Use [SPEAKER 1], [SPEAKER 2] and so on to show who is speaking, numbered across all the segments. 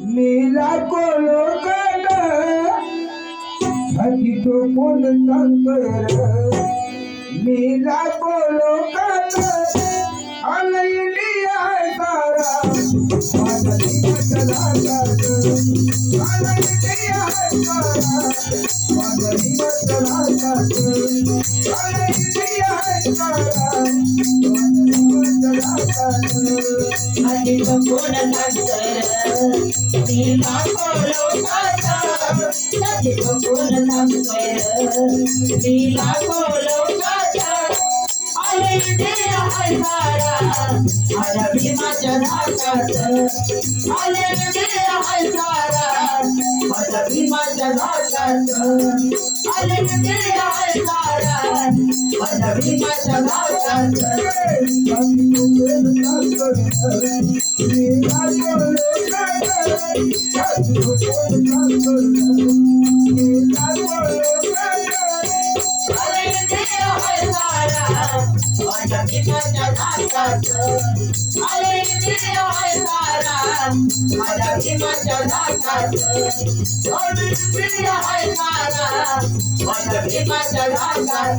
[SPEAKER 1] नीला कोलोकात हल्ली तो कोण सांगतोय नीला कोलोकात आला इंडिया सारा माझा जीवाचा राजात आला इंडिया सारा माझा जीवाचा राजात आला इंडिया सारा माझा जीवाचा राजात
[SPEAKER 2] हल्ली तो कोण सांगतोय नीला कोलोकात हल्ली तो कोण सांगतोय नीला कोलोकात आला इंडिया सारा माझा भीमाच्या धाकात आला इंडिया सारा माझा भीमाच्या धाकात आला इंडिया सारा माझा भीमाच्या धाकात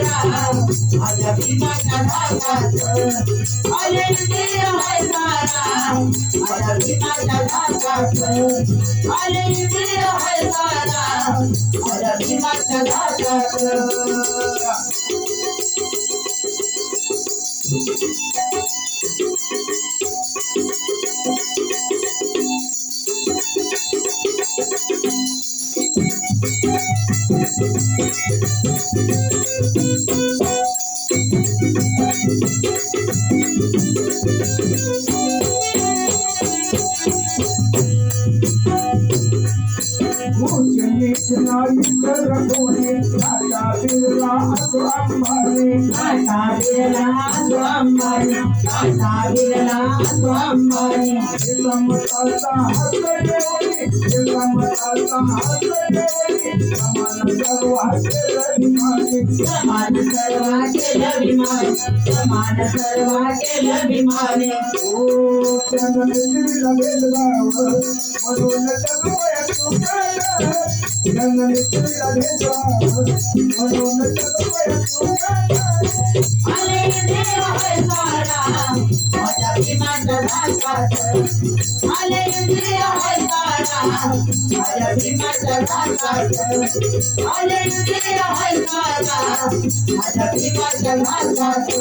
[SPEAKER 2] माझ्या भीमाच्या धाकात आले इंडिया सारा माझ्या भीमाच्या धाकात आले इंडिया सारा माझ्या भीमाच्या धाकात
[SPEAKER 1] Thank you. बिरला तो अंबानी
[SPEAKER 2] टाटा बिरला तो अंबानी टाटा बिरला तो अंबानी
[SPEAKER 1] समताचा हसले होती समताचा हसले होती समान सर्वाचे अभिमानी
[SPEAKER 2] समान सर्वाचे अभिमानी समान सर्वाचे अभिमानी
[SPEAKER 1] ओ चंदन तिला भेदभाव म्हणून जगवया तुझ्याला चंदन तिला भेदभाव म्हणून जगवया तुझ्याला
[SPEAKER 2] आले देव है सारा माझ्या भीमाच्या धाकात आले देव है सारा माझ्या भीमाच्या धाकात आले देव है सारा माझ्या भीमाच्या धाकात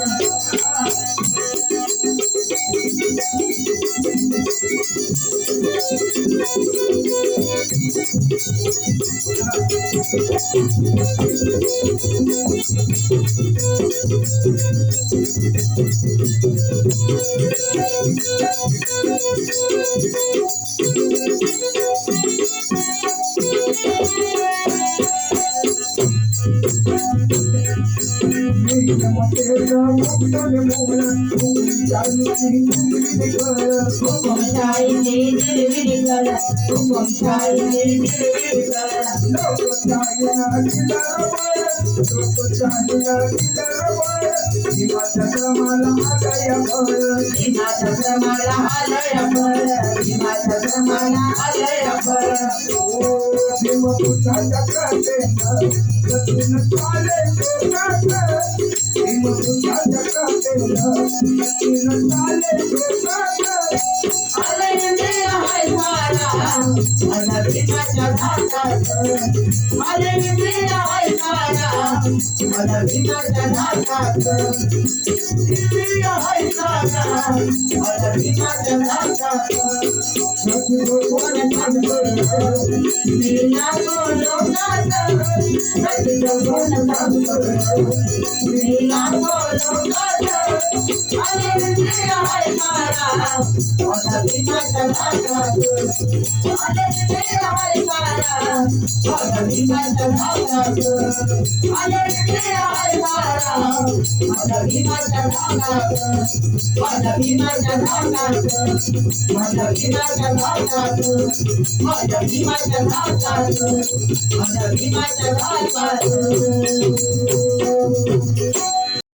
[SPEAKER 2] Thank you.